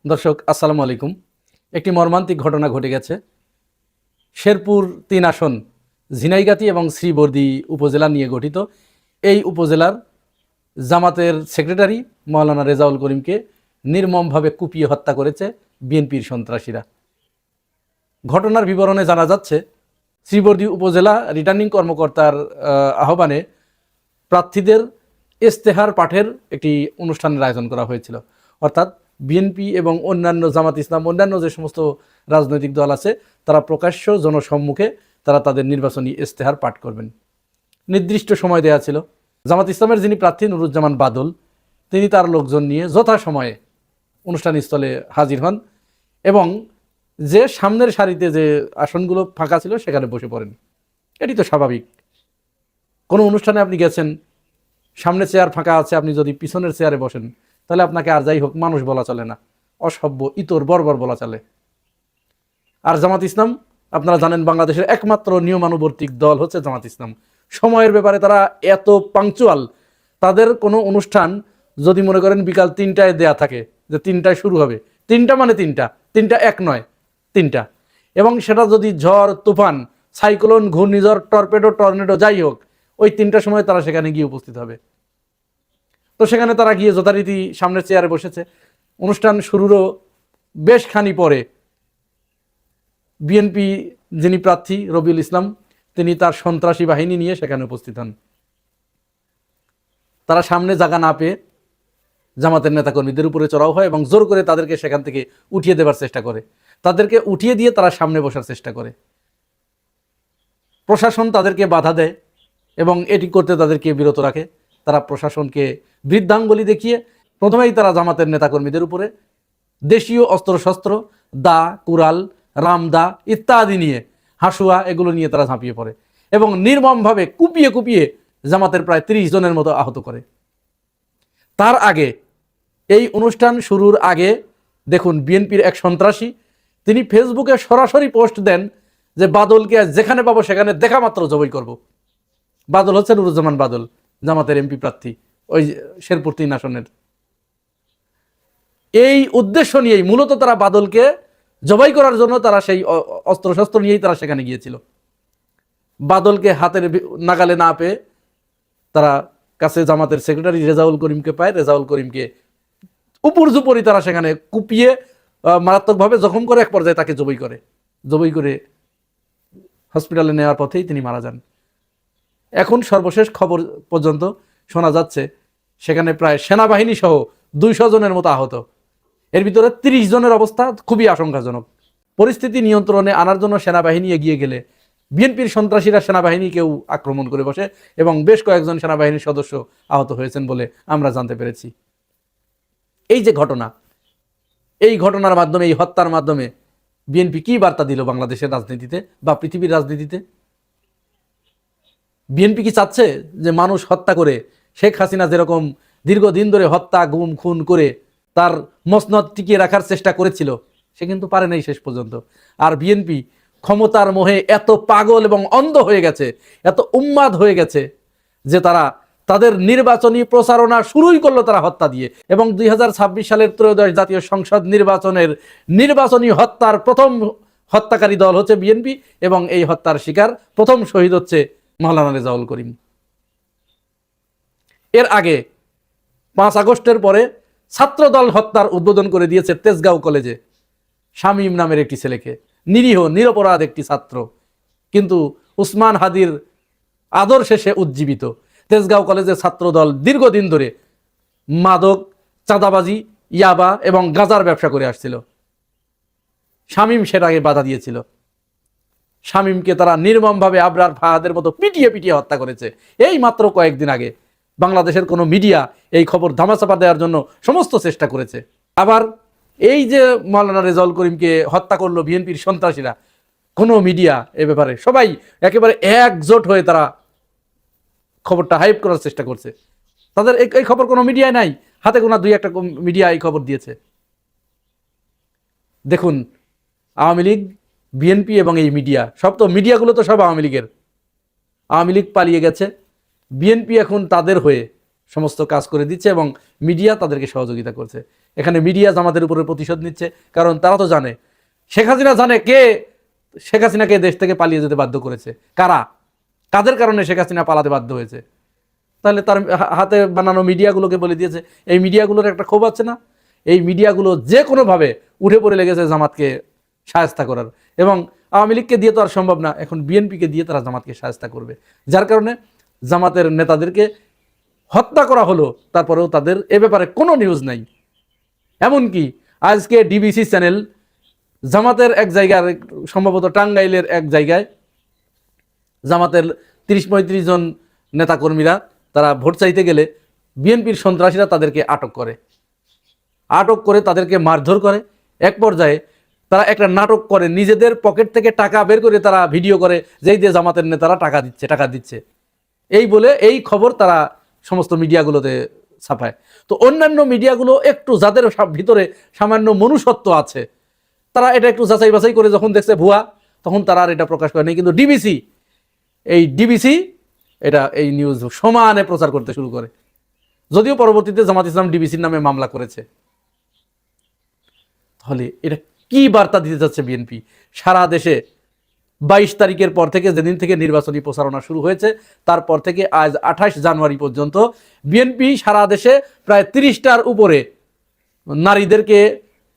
দর্শক আসসালামু আলাইকুম। একটি মর্মান্তিক ঘটনা ঘটে গেছে। শেরপুর ৩ আসন ঝিনাইগাতি এবং শ্রীবর্দী উপজেলা নিয়ে গঠিত এই উপজেলার জামাতের সেক্রেটারি মাওলানা রেজাউল করিমকে নির্মমভাবে কুপিয়ে হত্যা করেছে বিএনপির সন্ত্রাসীরা। ঘটনার বিবরণে জানা যাচ্ছে, শ্রীবর্দী উপজেলা রিটার্নিং কর্মকর্তার আহ্বানে প্রার্থীদের ইস্তেহার পাঠের একটি অনুষ্ঠানের আয়োজন করা হয়েছিল। অর্থাৎ বিএনপি এবং অন্যান্য জামাত ইসলাম অন্যান্য যে সমস্ত রাজনৈতিক দল আছে তারা প্রকাশ্য জনসম্মুখে তারা তাদের নির্বাচনী ইস্তেহার পাঠ করবেন। নির্দিষ্ট সময় দেওয়া ছিল। জামাত ইসলামের যিনি প্রার্থী নুরুজ্জামান বাদল, তিনি তার লোকজন নিয়ে যথাসময়ে অনুষ্ঠানস্থলে হাজির হন এবং যে সামনের সারিতে যে আসনগুলো ফাঁকা ছিল সেখানে বসে পড়েন। এটি তো স্বাভাবিক। কোনো অনুষ্ঠানে আপনি গেছেন, সামনে চেয়ার ফাঁকা আছে, আপনি যদি পিছনের চেয়ারে বসেন তাহলে আপনাকে আর যাই হোক মানুষ বলা চলে না, অসভ্য ইতর বর্বর বলা চলে। আর জামাত ইসলাম আপনারা জানেন বাংলাদেশের একমাত্র নিয়মানুবর্তিক দল হচ্ছে জামাত ইসলাম। সময়ের ব্যাপারে তারা এত পাংচুয়াল। তাদের কোনো অনুষ্ঠান যদি মনে করেন বিকাল ৩টায় দেয়া থাকে যে ৩টায় শুরু হবে, ৩টা মানে ৩টা, ৩টা এক নয়, ৩টা। এবং সেটা যদি ঝড় তুফান, সাইক্লোন, ঘূর্ণিঝড়, টর্পেডো, টর্নেডো যাই হোক, ওই ৩টার সময় তারা সেখানে গিয়ে উপস্থিত হবে। তো সেখানে তারা গিয়ে যথারীতি সামনের চেয়ারে বসেছে। অনুষ্ঠান শুরুরও বেশ খানি পরে বিএনপি যিনি প্রার্থী রবিউল ইসলাম, তিনি তার সন্ত্রাসী বাহিনী নিয়ে সেখানে উপস্থিত হন। তারা সামনে জায়গা না পেয়ে জামাতের নেতাকর্মীদের উপরে চড়াও হয় এবং জোর করে তাদেরকে সেখান থেকে উঠিয়ে দেবার চেষ্টা করে। তাদেরকে উঠিয়ে দিয়ে তারা সামনে বসার চেষ্টা করে। প্রশাসন তাদেরকে বাধা দেয় এবং এটি করতে তাদেরকে বিরত রাখে। তারা প্রশাসনকে বৃদ্ধাঙ্গুলি দেখিয়ে প্রথমেই তারা জামাতের নেতাকর্মীদের উপরে দেশীয় অস্ত্রশস্ত্র, দা, কুড়াল, রামদা ইত্যাদি নিয়ে, হাসুয়া, এগুলো নিয়ে তারা ঝাঁপিয়ে পড়ে এবং নির্মমভাবে কুপিয়ে কুপিয়ে জামাতের প্রায় ৩০ জনের মতো আহত করে। তার আগে, এই অনুষ্ঠান শুরুর আগে দেখুন, বিএনপির এক সন্ত্রাসী তিনি ফেসবুকে সরাসরি পোস্ট দেন যে বাদলকে যেখানে পাবো সেখানে দেখা মাত্র জবাই করব। বাদল হচ্ছে নুরুজ্জামান বাদল, জামাতের এমপি প্রার্থী, ওই শেরপুর ৩ আসনের। এই উদ্দেশ্য নিয়েই মূলত তারা বাদলকে জবাই করার জন্য তারা সেই অস্ত্রশস্ত্র নিয়েই তারা সেখানে গিয়েছিল। বাদলকে হাতের নাগালে না পেয়ে তারা কাছে জামাতের সেক্রেটারি রেজাউল করিমকে পায়। রেজাউল করিমকে উপর্যুপরি তারা সেখানে কুপিয়ে মারাত্মকভাবে জখম করে এক পর্যায়ে তাকে জবাই করে হসপিটালে নেওয়ার পথেই তিনি মারা যান। এখন সর্বশেষ খবর পর্যন্ত শোনা যাচ্ছে সেখানে প্রায় সেনাবাহিনী সহ ২০০ জনের মতো আহত। এর ভিতরে ৩০ জনের অবস্থা খুবই আশঙ্কাজনক। পরিস্থিতি নিয়ন্ত্রণে আনার জন্য সেনাবাহিনী এগিয়ে গেলে বিএনপির সন্ত্রাসীরা সেনাবাহিনীকেও আক্রমণ করে বসে এবং বেশ কয়েকজন সেনাবাহিনীর সদস্য আহত হয়েছেন বলে আমরা জানতে পেরেছি। এই যে ঘটনা, এই ঘটনার মাধ্যমে, এই হত্যার মাধ্যমে বিএনপি কি বার্তা দিল বাংলাদেশের রাজনীতিতে বা পৃথিবীর রাজনীতিতে? বিএনপি কি চাচ্ছে যে মানুষ হত্যা করে, শেখ হাসিনা যেরকম দীর্ঘদিন ধরে হত্যা, গুম, খুন করে তার মসনদ টিকিয়ে রাখার চেষ্টা করেছিল, সে কিন্তু পারে নাই শেষ পর্যন্ত। আর বিএনপি ক্ষমতার মোহে এত পাগল এবং অন্ধ হয়ে গেছে, এত উন্মাদ হয়ে গেছে যে তারা তাদের নির্বাচনী প্রচারণা শুরুই করলো তারা হত্যা দিয়ে। এবং ২০২৬ সালের ত্রয়োদশ জাতীয় সংসদ নির্বাচনের নির্বাচনী হত্যার প্রথম হত্যাকারী দল হচ্ছে বিএনপি এবং এই হত্যার শিকার প্রথম শহীদ হচ্ছে মাওলানা রেজাউল করিম। এর আগে ৫ আগস্টের পরে ছাত্রদল হত্যার উদ্বোধন করে দিয়েছে তেজগাঁও কলেজে শামীম নামের একটি ছেলেকে, নিরীহ নিরপরাধ একটি ছাত্র, কিন্তু উসমান হাদির আদর্শে সে উজ্জীবিত। তেজগাঁও কলেজের ছাত্রদল দীর্ঘদিন ধরে মাদক, চাঁদাবাজি, ইয়াবা এবং গাঁজার ব্যবসা করে আসছিল। শামীম সেটাকে বাধা দিয়েছিল। শামীমকে তারা নির্মমভাবে আবরার ফাহাদের মতো পিটিয়ে পিটিয়ে হত্যা করেছে। এই মাত্র কয়েকদিন আগে বাংলাদেশের কোনো মিডিয়া এই খবর ধামাচাপা দেওয়ার জন্য সমস্ত চেষ্টা করেছে। আবার এই যে মাওলানা রেজাউল করিমকে হত্যা করলো বিএনপির সন্ত্রাসীরা, কোনো মিডিয়া এ ব্যাপারে সবাই একেবারে একজোট হয়ে তারা খবরটা হাইপ করার চেষ্টা করছে। তাদের এই খবর কোনো মিডিয়ায় নাই, হাতে গোনা ২-১টা মিডিয়া এই খবর দিয়েছে। দেখুন, আওয়ামী লীগ, বিএনপি এবং এই মিডিয়া, সব তো মিডিয়াগুলো তো সব আওয়ামী লীগের। আওয়ামী লীগ পালিয়ে গেছে, বিএনপি এখন তাদের হয়ে সমস্ত কাজ করে দিচ্ছে এবং মিডিয়া তাদেরকে সহযোগিতা করছে। এখানে মিডিয়া জামাতের উপরে প্রতিশোধ নিচ্ছে, কারণ তারা তো জানে, শেখ হাসিনা জানে শেখ হাসিনাকে দেশ থেকে পালিয়ে যেতে বাধ্য করেছে, কাদের কারণে শেখ হাসিনা পালাতে বাধ্য হয়েছে। তাহলে তার হাতে বানানো মিডিয়াগুলোকে বলে দিয়েছে। এই মিডিয়াগুলোর একটা ক্ষোভ আছে না, এই মিডিয়াগুলো যে কোনোভাবে উঠে পড়ে লেগেছে জামাতকে শায়েস্তা করার, এবং আওয়ামী লীগকে দিয়ে তো আর সম্ভব না, এখন বিএনপিকে দিয়ে তারা জামাতকে শায়েস্তা করবে, যার কারণে জামাতের নেতাদেরকে হত্যা করা হলো, তারপরেও তাদের এ ব্যাপারে কোনো নিউজ নাই। এমনকি আজকে ডিবিসি চ্যানেল জামাতের এক জায়গার, সম্ভবত টাঙ্গাইলের এক জায়গায়, জামাতের 30-35 জন নেতাকর্মীরা তারা ভোট চাইতে গেলে বিএনপির সন্ত্রাসীরা তাদেরকে আটক করে তাদেরকে মারধর করে। এক পর্যায়ে তারা একটা নাটক করে, নিজেদের পকেট থেকে টাকা বের করে তারা ভিডিও করে, যেই দিয়ে জামাতের নেতারা টাকা দিচ্ছে এই বলে এই খবর তারা সমস্ত মিডিয়াগুলোতে ছাপায়। তো অন্যান্য মিডিয়াগুলো একটু যাদের ভিতরে সামান্য মনুষ্যত্ব আছে, তারা এটা একটু যাচাই বাছাই করে যখন দেখছে ভুয়া, তখন তারা আর এটা প্রকাশ করেনি। কিন্তু ডিবিসি এটা এই নিউজ সমানে প্রচার করতে শুরু করে, যদিও পরবর্তীতে জামাত ইসলাম ডিবিসির নামে মামলা করেছে। তাহলে এটা কি বার্তা দিতে যাচ্ছে বিএনপি? সারা দেশে 22 তারিখের পর থেকে, যেদিন থেকে নির্বাচনী প্রচারণা শুরু হয়েছে, তারপর থেকে আজ 28 জানুয়ারি পর্যন্ত বিএনপি সারা দেশে প্রায় 30টার উপরে নারীদেরকে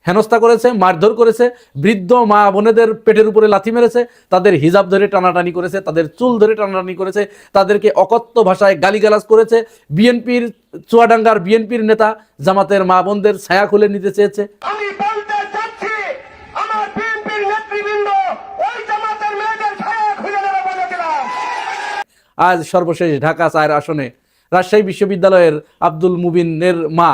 হেনস্থা করেছে, মারধর করেছে, বৃদ্ধ মা বোনেদের পেটের উপরে লাথি মেরেছে, তাদের হিজাব ধরে টানাটানি করেছে, তাদের চুল ধরে টানাটানি করেছে, তাদেরকে অকথ্য ভাষায় গালিগালাজ করেছে। চুয়াডাঙ্গার বিএনপির নেতা জামাতের মা বোনদের ছায়া খুলে নিতে চেয়েছে। আজ সর্বশেষ ঢাকা 4 আসনে রাজশাহী বিশ্ববিদ্যালয়ের আব্দুল মুবিনের মা,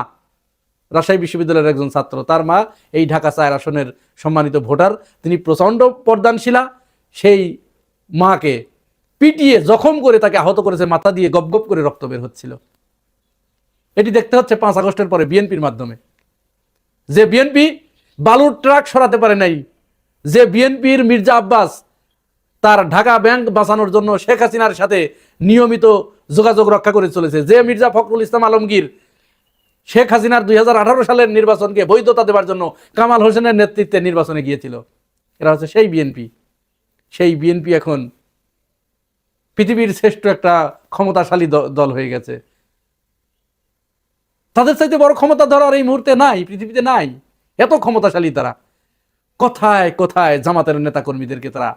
রাজশাহী বিশ্ববিদ্যালয়ের একজন ছাত্র, তার মা এই ঢাকা 4 আসনের সম্মানিত ভোটার, তিনি প্রচণ্ড পর্দানশীলা। সেই মাকে পিটিয়ে জখম করে তাকে আহত করেছে, মাথা দিয়ে গপ গপ করে রক্ত বের হচ্ছিল। এটি দেখতে হচ্ছে 5 আগস্টের পরে বিএনপির মাধ্যমে, যে বিএনপি বালুর ট্রাক সরাতে পারে নাই, যে বিএনপির মির্জা আব্বাস তার ঢাকা ব্যাংক বাঁচানোর জন্য শেখ হাসিনার সাথে নিয়মিত যোগাযোগ রক্ষা করে চলেছে, যে মির্জা ফখরুল ইসলাম আলমগীর শেখ হাসিনার 2018 সালের নির্বাচনকে বৈধতা দেওয়ার জন্য কামাল হোসেনের নেতৃত্বে নির্বাচনে গিয়েছিল। এরা হচ্ছে সেই বিএনপি। সেই বিএনপি এখন পৃথিবীর শ্রেষ্ঠ একটা ক্ষমতাশালী দল হয়ে গেছে। তাদের চাইতে বড় ক্ষমতা ধরার এই মুহূর্তে নাই, পৃথিবীতে নাই। এত ক্ষমতাশালী তারা। কোথায় কোথায় জামাতের নেতাকর্মীদেরকে তারা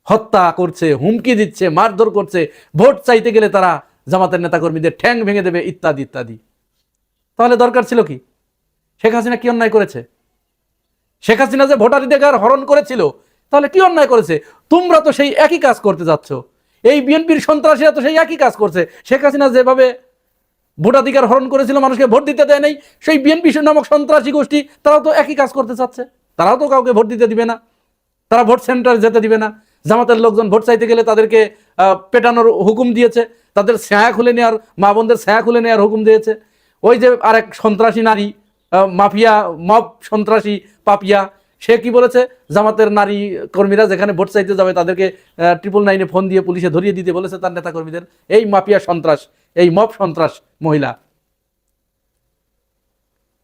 হত্যা করছে, হুমকি দিচ্ছে, মারধর করছে, ভোট চাইতে গেলে তারা জামাতের নেতাকর্মীদের ঠ্যাং ভেঙে দেবে, ইত্যাদি ইত্যাদি। তাহলে দরকার ছিল কি? শেখ হাসিনা কি অন্যায় করেছে? শেখ হাসিনা যে ভোটাধিকার হরণ করেছিল, তাহলে কি অন্যায় করেছে? তোমরা তো সেই একই কাজ করতে যাচ্ছ। এই বিএনপির সন্ত্রাসীরা তো সেই একই কাজ করছে। শেখ হাসিনা যেভাবে ভোটাধিকার হরণ করেছিল, মানুষকে ভোট দিতে দেয় নাই, সেই বিএনপি নামক সন্ত্রাসী গোষ্ঠী তারাও তো একই কাজ করতে চাচ্ছে। তারাও তো কাউকে ভোট দিতে দিবে না, তারা ভোট সেন্টারে যেতে দিবে না। জামাতের লোকজন ভোট চাইতে গেলে তাদেরকে পেটানোর হুকুম দিয়েছে, তাদের ছায়া খুলে নেওয়ার, মা বোনদের ছায়া খুলে নেওয়ার হুকুম দিয়েছে। ওই যে আরেক সন্ত্রাসী নারী মাফিয়া, মব সন্ত্রাসী পাপিয়া, সে কি বলেছে? জামাতের নারী কর্মীরা যেখানে ভোট চাইতে যাবে তাদেরকে 999 ফোন দিয়ে পুলিশে ধরিয়ে দিতে বলেছে তার নেতা কর্মীদের। এই মাফিয়া সন্ত্রাস, এই মব সন্ত্রাস মহিলা,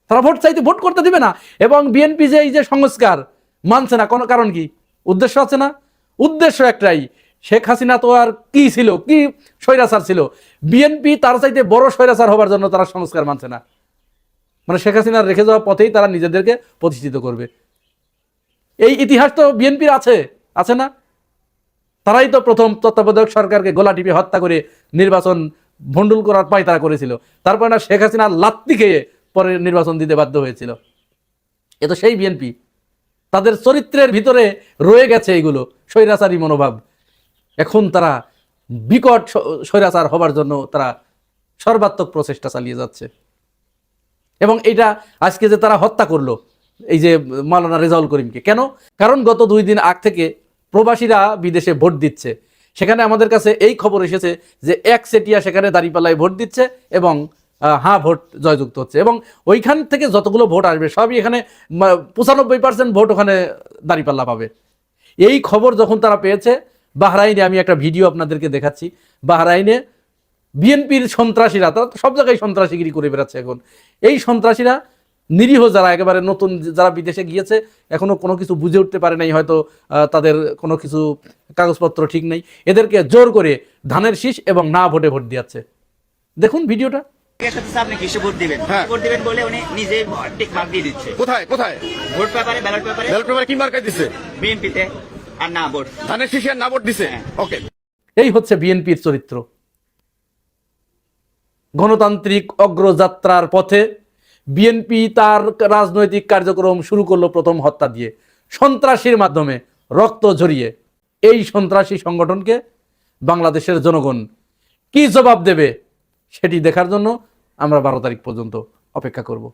তারা ভোট চাইতে ভোট করতে দিবে না। এবং বিএনপি যে এই যে সংস্কার মানছে না, কোনো কারণ কি? উদ্দেশ্য আছে না? উদ্দেশ্য একটাই, শেখ হাসিনা তো আর কি ছিল, কি স্বৈরাচার ছিল। বিএনপি তার চাইতে বড় স্বৈরাচার হবার জন্য তারা সংস্কার মানছে না। মানে শেখ হাসিনার রেখে যাওয়া পথেই তারা নিজেদেরকে প্রতিষ্ঠিত করবে। এই ইতিহাস তো বিএনপির আছে না? তারাই তো প্রথম তত্ত্বাবধায়ক সরকারকে গলা টিপে হত্যা করে নির্বাচন ভণ্ডুল করার পায় তারা করেছিল। তারপরে না শেখ হাসিনা লাত্তি খেয়ে পরে নির্বাচন দিতে বাধ্য হয়েছিল। এ তো সেই বিএনপি। তাদের চরিত্রের ভিতরে রয়ে গেছে এইগুলো, স্বৈরাচারী মনোভাব। এখন তারা বিকট স্বৈরাচার হবার জন্য তারা সর্বাত্মক প্রচেষ্টা চালিয়ে যাচ্ছে। এবং এটা আজকে যে তারা হত্যা করলো এই যে মাওলানা রেজাউল করিমকে, কেন? কারণ গত 2 দিন আগ থেকে প্রবাসীরা বিদেশে ভোট দিচ্ছে। সেখানে আমাদের কাছে এই খবর এসেছে যে একচেটিয়া সেখানে দাঁড়িপাল্লায় ভোট দিচ্ছে এবং হ্যাঁ ভোট জয়যুক্ত হচ্ছে। এবং ওইখান থেকে যতগুলো ভোট আসবে সবই এখানে 95% ভোট ওখানে দাঁড়িপাল্লা পাবে। এই খবর যখন তারা পেয়েছে, বাহরাইনে, আমি একটা ভিডিও আপনাদেরকে দেখাচ্ছি, বাহরাইনে বিএনপির সন্ত্রাসীরা, তারা তো সব জায়গায় সন্ত্রাসীগিরি করে বেড়াচ্ছে এখন, এই সন্ত্রাসীরা নিরীহ যারা একেবারে নতুন যারা বিদেশে গিয়েছে এখনো কোনো কিছু বুঝে উঠতে পারে নাই, হয়তো তাদের কোনো কিছু কাগজপত্র ঠিক নেই, এদেরকে জোর করে ধানের শীষ এবং না ভোটে ভোট দিয়েছে। দেখুন ভিডিওটা। আপনি কিসে ভোট দিবেন, ভোট দিবেন বলে উনি নিজে টিক মার্ক দিয়ে দিচ্ছে। কোথায় কোথায়? ভোট পেপারে, ব্যালট পেপারে। ব্যালট পেপারে কি মার্কা দিছে? বিএনপিতে, আর না ভোট ধানের শীষে আর না ভোট দিছে। ওকে, এই হচ্ছে বিএনপির চরিত্র। গণতান্ত্রিক অগ্রযাত্রার পথে বিএনপি তার রাজনৈতিক কার্যক্রম শুরু করলো প্রথম হত্যা দিয়ে, সন্ত্রাসীর মাধ্যমে রক্ত ঝরিয়ে। এই সন্ত্রাসী সংগঠনকে বাংলাদেশের জনগণ কি জবাব দেবে সেটি দেখার জন্য আমরা 12 তারিখ পর্যন্ত অপেক্ষা করব।